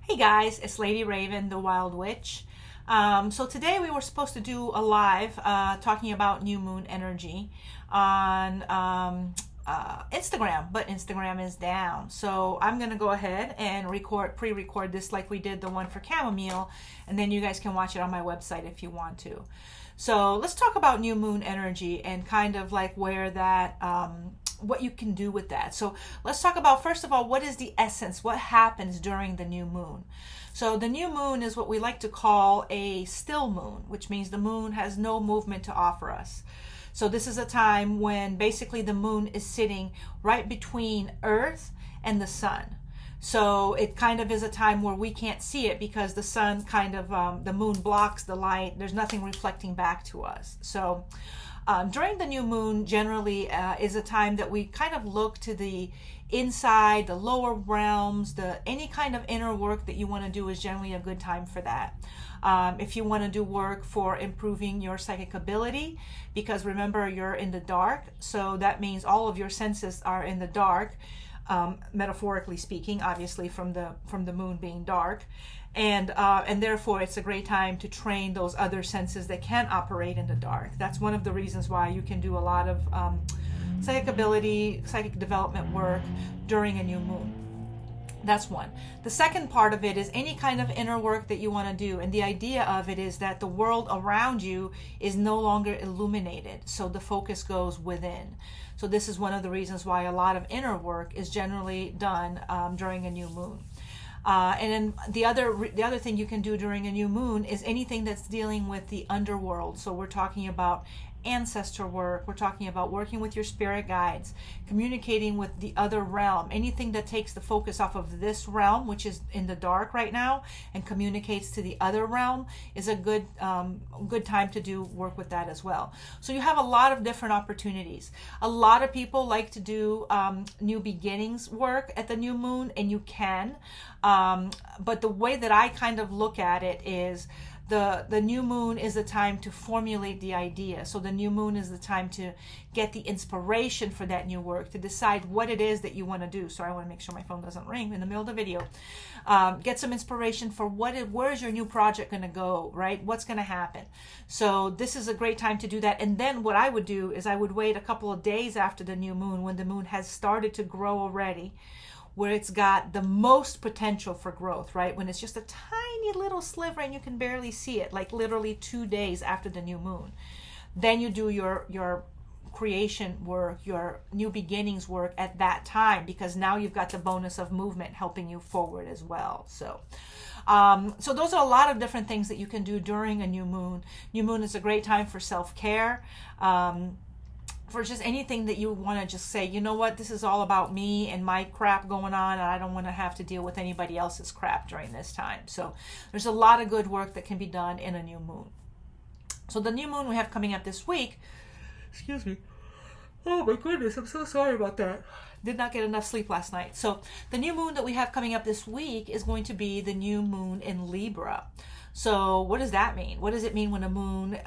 Hey guys, it's Lady Raven, the Wild Witch. So today we were supposed to do a live talking about new moon energy on Instagram, but Instagram is down. So I'm going to go ahead and pre-record this like we did the one for chamomile, and then you guys can watch it on my website if you want to. So let's talk about new moon energy and kind of like where that what you can do with that. So let's talk about, first of all, what is the essence? What happens during the new moon? So the new moon is what we like to call a still moon, which means the moon has no movement to offer us. So this is a time when basically the moon is sitting right between Earth and the sun. So it kind of is a time where we can't see it because the sun kind of, the moon blocks the light. There's nothing reflecting back to us. So during the new moon generally is a time that we kind of look to the inside, the lower realms, any kind of inner work that you want to do is generally a good time for that. If you want to do work for improving your psychic ability, because remember you're in the dark, so that means all of your senses are in the dark, metaphorically speaking, obviously from the moon being dark. And therefore it's a great time to train those other senses that can operate in the dark. That's one of the reasons why you can do a lot of psychic ability, psychic development work during a new moon. That's one. The second part of it is any kind of inner work that you want to do. And the idea of it is that the world around you is no longer illuminated. So the focus goes within. So this is one of the reasons why a lot of inner work is generally done during a new moon. And then the other thing you can do during a new moon is anything that's dealing with the underworld. So we're talking about ancestor work, we're talking about working with your spirit guides, communicating with the other realm, anything that takes the focus off of this realm, which is in the dark right now, and communicates to the other realm, is a good time to do work with that as well. So you have a lot of different opportunities. A lot of people like to do new beginnings work at the new moon, and you can, but the way that I kind of look at it is the new moon is the time to formulate the idea. So the new moon is the time to get the inspiration for that new work, to decide what it is that you want to do. So I want to make sure my phone doesn't ring in the middle of the video. Get some inspiration for where's your new project going to go, right? What's going to happen? So this is a great time to do that. And then what I would do is I would wait a couple of days after the new moon, when the moon has started to grow already, where it's got the most potential for growth, right? When it's just a tiny little sliver and you can barely see it, like literally 2 days after the new moon. Then you do your creation work, your new beginnings work at that time, because now you've got the bonus of movement helping you forward as well. So those are a lot of different things that you can do during a new moon. New moon is a great time for self-care. For just anything that you want to just say, you know what, this is all about me and my crap going on, and I don't want to have to deal with anybody else's crap during this time. So there's a lot of good work that can be done in a new moon. So the new moon we have coming up this week, excuse me, oh my goodness, I'm so sorry about that. Did not get enough sleep last night. So the new moon that we have coming up this week is going to be the new moon in Libra. So what does that mean? What does it mean when a moon,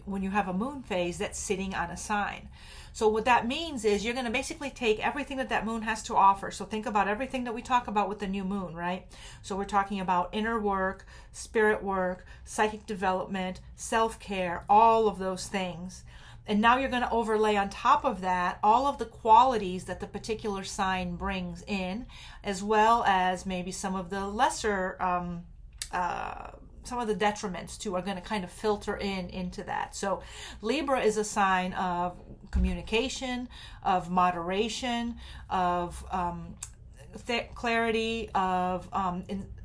when you have a moon phase that's sitting on a sign? So what that means is you're going to basically take everything that moon has to offer. So think about everything that we talk about with the new moon, right? So we're talking about inner work, spirit work, psychic development, self-care, all of those things. And now you're going to overlay on top of that all of the qualities that the particular sign brings in, as well as maybe some of the lesser some of the detriments too are going to kind of filter into that. So Libra is a sign of communication, of moderation, of clarity, of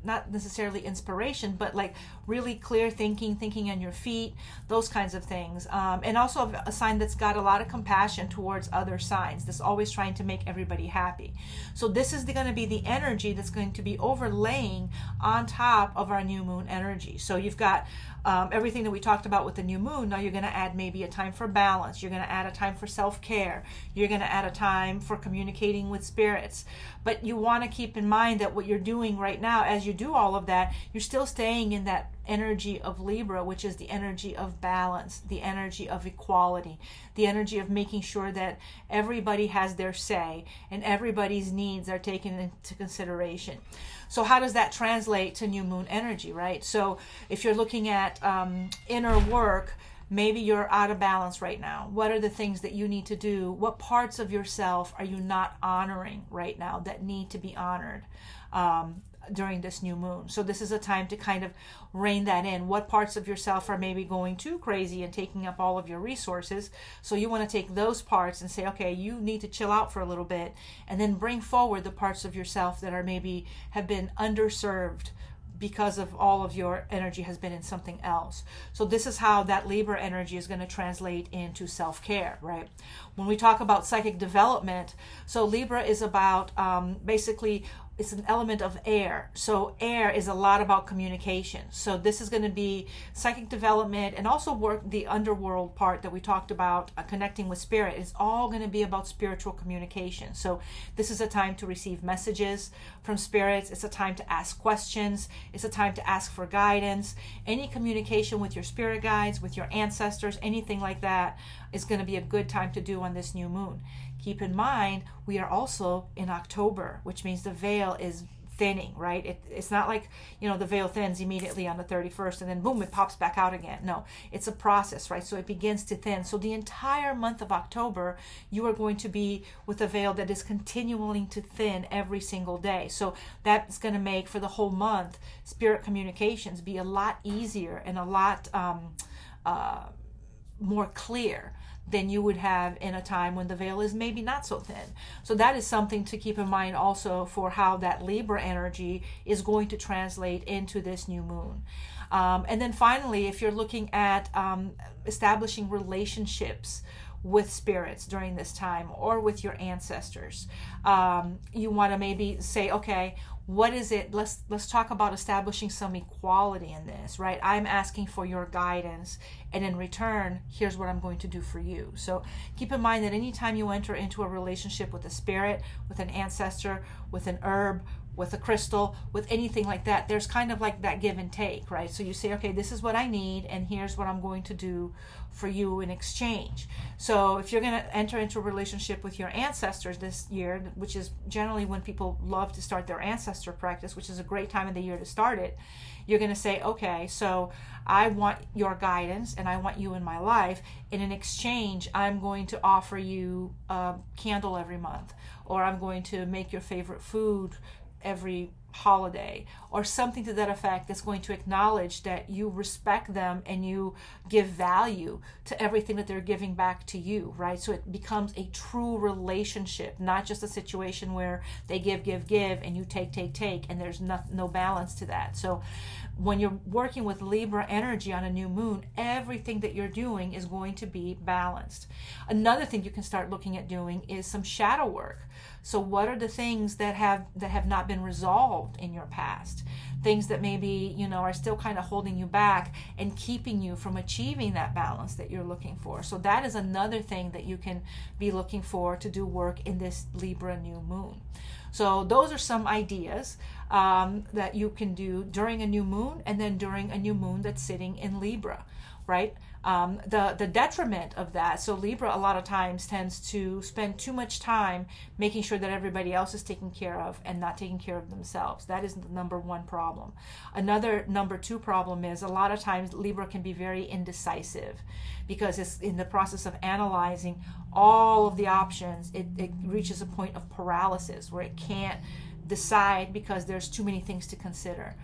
not necessarily inspiration, but like really clear thinking on your feet, those kinds of things. And also a sign that's got a lot of compassion towards other signs, that's always trying to make everybody happy. So this is going to be the energy that's going to be overlaying on top of our new moon energy. So you've got everything that we talked about with the new moon. Now you're going to add maybe a time for balance. You're going to add a time for self-care. You're going to add a time for communicating with spirits. But you want to keep in mind that what you're doing right now, as you do all of that, you're still staying in that energy of Libra, which is the energy of balance, the energy of equality, the energy of making sure that everybody has their say and everybody's needs are taken into consideration. So how does that translate to new moon energy, right? So if you're looking at inner work, maybe you're out of balance right now. What are the things that you need to do? What parts of yourself are you not honoring right now that need to be honored during this new moon? So this is a time to kind of rein that in. What parts of yourself are maybe going too crazy and taking up all of your resources? So you want to take those parts and say, okay, you need to chill out for a little bit, and then bring forward the parts of yourself that are maybe have been underserved because of all of your energy has been in something else. So this is how that Libra energy is going to translate into self-care, right? When we talk about psychic development, so Libra is about basically, it's an element of air. So air is a lot about communication. So this is going to be psychic development, and also work the underworld part that we talked about, connecting with spirit. It's all going to be about spiritual communication. So this is a time to receive messages from spirits. It's a time to ask questions. It's a time to ask for guidance. Any communication with your spirit guides, with your ancestors, anything like that is going to be a good time to do on this new moon. Keep in mind, we are also in October, which means the veil is thinning, right? It's not like, the veil thins immediately on the 31st and then boom, it pops back out again. No, it's a process, right? So it begins to thin. So the entire month of October, you are going to be with a veil that is continuing to thin every single day. So that's going to make, for the whole month, spirit communications be a lot easier and a lot more clear than you would have in a time when the veil is maybe not so thin. So that is something to keep in mind also for how that Libra energy is going to translate into this new moon. And then finally, if you're looking at establishing relationships with spirits during this time, or with your ancestors, you want to maybe say, okay, what is it? Let's talk about establishing some equality in this, right? I'm asking for your guidance, and in return, here's what I'm going to do for you. So keep in mind that anytime you enter into a relationship with a spirit, with an ancestor, with an herb, with a crystal, with anything like that, there's kind of like that give and take, right? So you say, okay, this is what I need, and here's what I'm going to do for you in exchange. So if you're going to enter into a relationship with your ancestors this year, which is generally when people love to start their ancestor practice, which is a great time of the year to start it, you're going to say, okay, so I want your guidance and I want you in my life, and in exchange, I'm going to offer you a candle every month, or I'm going to make your favorite food every holiday, or something to that effect, that's going to acknowledge that you respect them and you give value to everything that they're giving back to you, right? So it becomes a true relationship, not just a situation where they give, and you take, and there's no balance to that. So when you're working with Libra energy on a new moon, everything that you're doing is going to be balanced. Another thing you can start looking at doing is some shadow work. So what are the things that have not been resolved in your past? Things that maybe, are still kind of holding you back and keeping you from achieving that balance that you're looking for. So that is another thing that you can be looking for to do work in this Libra new moon. So those are some ideas that you can do during a new moon, and then during a new moon that's sitting in Libra, right? The detriment of that, so Libra a lot of times tends to spend too much time making sure that everybody else is taken care of and not taking care of themselves. That is the number one problem. Another number two problem is a lot of times Libra can be very indecisive, because it's in the process of analyzing all of the options, it reaches a point of paralysis where it can't decide because there's too many things to consider.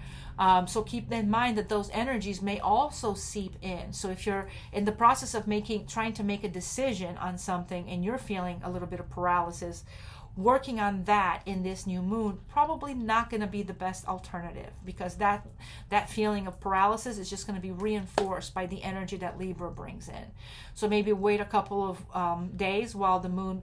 So keep in mind that those energies may also seep in. So if you're in the process of trying to make a decision on something and you're feeling a little bit of paralysis, working on that in this new moon probably not going to be the best alternative, because that feeling of paralysis is just going to be reinforced by the energy that Libra brings in. So maybe wait a couple of days while the moon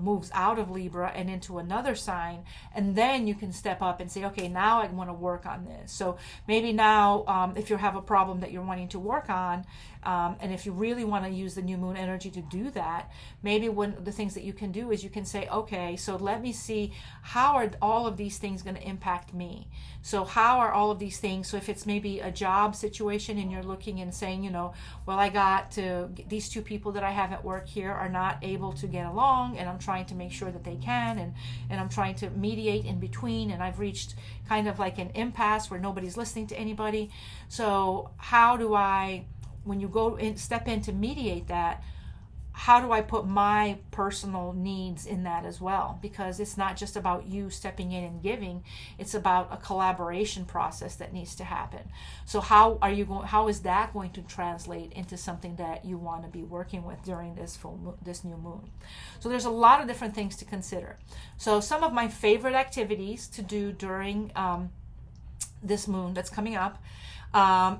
moves out of Libra and into another sign, and then you can step up and say, okay, now I want to work on this. So maybe now if you have a problem that you're wanting to work on, And if you really want to use the new moon energy to do that, maybe one of the things that you can do is you can say, okay, so let me see, how are all of these things going to impact me? So how are all of these things, so if it's maybe a job situation and you're looking and saying, well, I got to, these two people that I have at work here are not able to get along, and I'm trying to make sure that they can, and I'm trying to mediate in between, and I've reached kind of like an impasse where nobody's listening to anybody. So how do I, when you go in, step in to mediate that, how do I put my personal needs in that as well? Because it's not just about you stepping in and giving, it's about a collaboration process that needs to happen. So how is that going to translate into something that you want to be working with during this new moon? So there's a lot of different things to consider. So some of my favorite activities to do during this moon that's coming up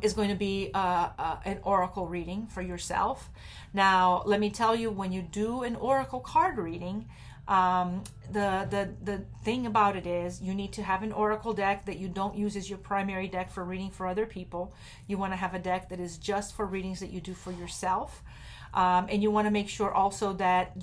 is going to be an oracle reading for yourself. Now, let me tell you, when you do an oracle card reading, the thing about it is you need to have an oracle deck that you don't use as your primary deck for reading for other people. You want to have a deck that is just for readings that you do for yourself. And you want to make sure also that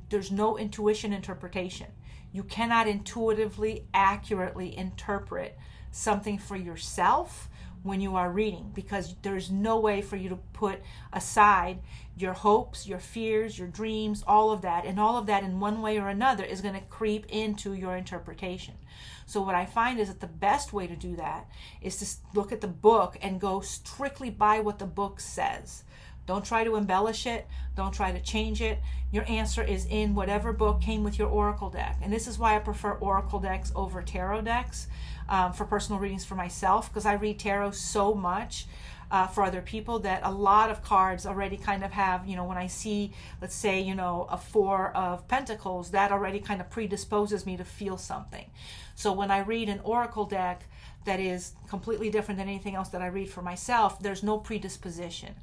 there's no intuition interpretation. You cannot intuitively, accurately interpret something for yourself when you are reading, because there's no way for you to put aside your hopes, your fears, your dreams, all of that, and all of that in one way or another is going to creep into your interpretation. So what I find is that the best way to do that is to look at the book and go strictly by what the book says. Don't try to embellish it. Don't try to change it. Your answer is in whatever book came with your oracle deck. And this is why I prefer oracle decks over tarot decks for personal readings for myself, because I read tarot so much for other people that a lot of cards already kind of have, when I see, let's say, a 4 of Pentacles, that already kind of predisposes me to feel something. So when I read an oracle deck that is completely different than anything else that I read for myself, there's no predisposition.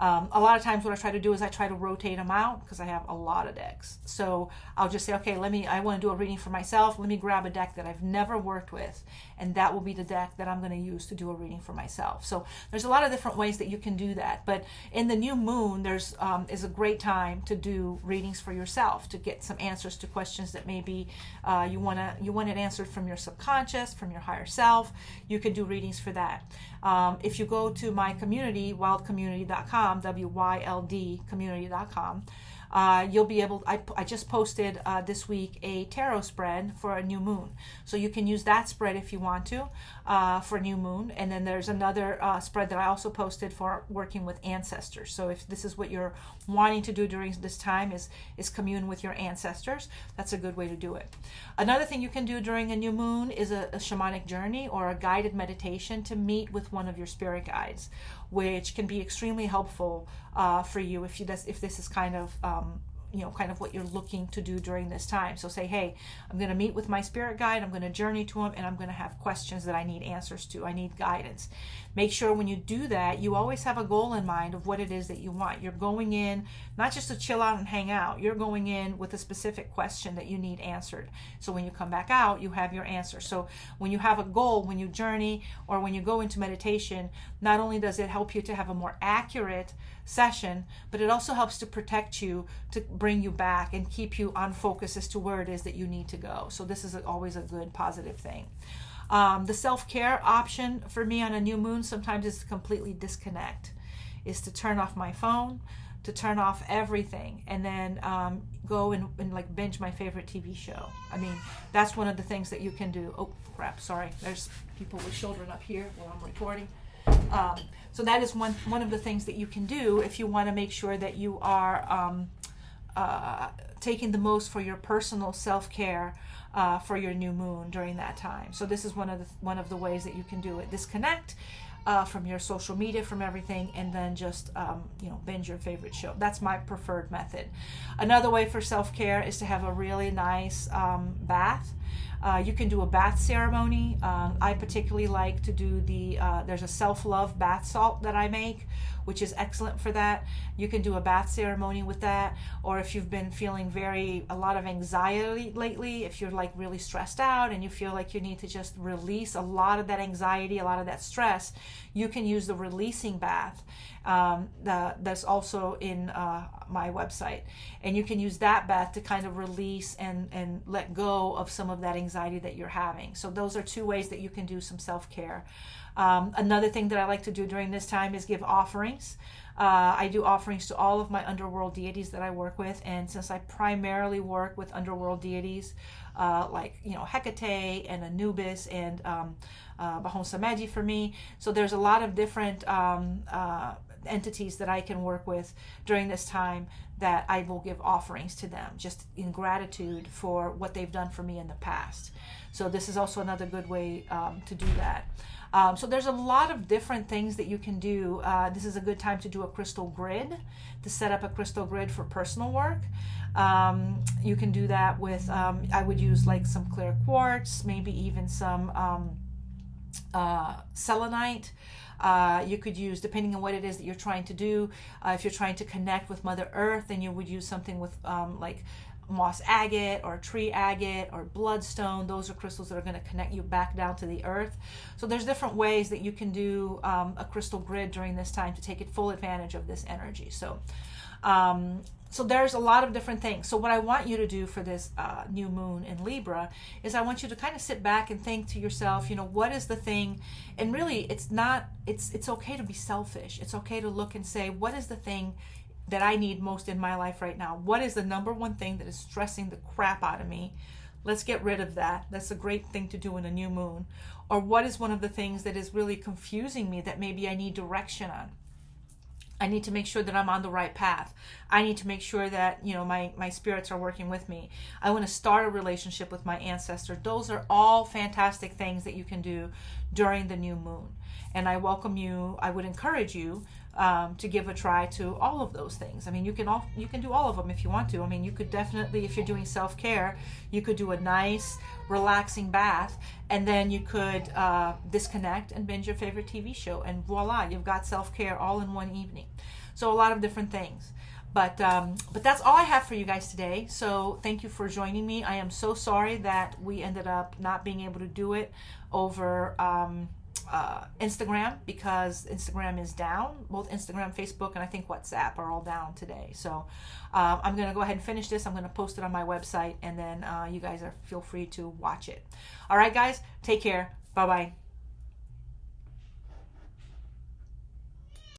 A lot of times what I try to do is I try to rotate them out because I have a lot of decks. So I'll just say, okay, I want to do a reading for myself. Let me grab a deck that I've never worked with, and that will be the deck that I'm going to use to do a reading for myself. So there's a lot of different ways that you can do that. But in the new moon, is a great time to do readings for yourself, to get some answers to questions that maybe you want it answered from your subconscious, from your higher self. You can do readings for that. If you go to my community, wildcommunity.com, WYLD community.com, you'll be able, I just posted this week a tarot spread for a new moon. So you can use that spread if you want to for new moon. And then there's another spread that I also posted for working with ancestors. So if this is what you're wanting to do during this time is commune with your ancestors, that's a good way to do it. Another thing you can do during a new moon is a shamanic journey or a guided meditation to meet with one of your spirit guides, which can be extremely helpful for you if this is kind of what you're looking to do during this time. So say, hey, I'm going to meet with my spirit guide, I'm going to journey to him, and I'm going to have questions that I need answers to. I need guidance. Make sure when you do that, you always have a goal in mind of what it is that you want. You're going in not just to chill out and hang out. You're going in with a specific question that you need answered. So when you come back out, you have your answer. So when you have a goal, when you journey, or when you go into meditation, not only does it help you to have a more accurate session, but it also helps to protect you, to bring you back and keep you on focus as to where it is that you need to go. So this is always a good positive thing. The self-care option for me on a new moon sometimes is to completely disconnect, is to turn off my phone, to turn off everything, and then go and like binge my favorite TV show. I mean, that's one of the things that you can do. Oh crap, sorry, there's people with children up here while I'm recording. So that is one of the things that you can do if you want to make sure that you are taking the most for your personal self-care for your new moon during that time. So this is one of the ways that you can do it. Disconnect from your social media, from everything, and then just binge your favorite show. That's my preferred method. Another way for self-care is to have a really nice bath. You can do a bath ceremony. I particularly like to do there's a self-love bath salt that I make, which is excellent for that. You can do a bath ceremony with that, or if you've been feeling feeling a lot of anxiety lately, if you're like really stressed out and you feel like you need to just release a lot of that anxiety, a lot of that stress, you can use the releasing bath that's also in my website. And you can use that bath to kind of release and let go of some of that anxiety that you're having. So those are two ways that you can do some self-care. Another thing that I like to do during this time is give offerings. I do offerings to all of my underworld deities that I work with, and since I primarily work with underworld deities like Hecate and Anubis and Bahon Sameji for me, so there's a lot of different entities that I can work with during this time that I will give offerings to them just in gratitude for what they've done for me in the past. So this is also another good way to do that. So there's a lot of different things that you can do. This is a good time to do a crystal grid, to set up a crystal grid for personal work. You can do that with, I would use like some clear quartz, maybe even some selenite. You could use, depending on what it is that you're trying to do, if you're trying to connect with Mother Earth, then you would use something with like moss agate or tree agate or bloodstone. Those are crystals that are going to connect you back down to the earth. So there's different ways that you can do a crystal grid during this time to take full advantage of this energy. So so there's a lot of different things. So what I want you to do for this new moon in Libra is I want you to kind of sit back and think to yourself, what is the thing? And really, it's okay to be selfish. It's okay to look and say, what is the thing that I need most in my life right now? What is the number one thing that is stressing the crap out of me? Let's get rid of that. That's a great thing to do in a new moon. Or what is one of the things that is really confusing me that maybe I need direction on? I need to make sure that I'm on the right path. I need to make sure that, my spirits are working with me. I want to start a relationship with my ancestor. Those are all fantastic things that you can do during the new moon. And I would encourage you to give a try to all of those things. I mean, you can do all of them if you want to. I mean, you could definitely, if you're doing self-care, you could do a nice, relaxing bath, and then you could disconnect and binge your favorite TV show, and voila, you've got self-care all in one evening. So a lot of different things. But that's all I have for you guys today. So thank you for joining me. I am so sorry that we ended up not being able to do it over Instagram, because Instagram is down. Both Instagram, Facebook, and I think WhatsApp are all down today. So I'm going to go ahead and finish this. I'm going to post it on my website, and then you guys feel free to watch it. All right, guys, take care. Bye-bye.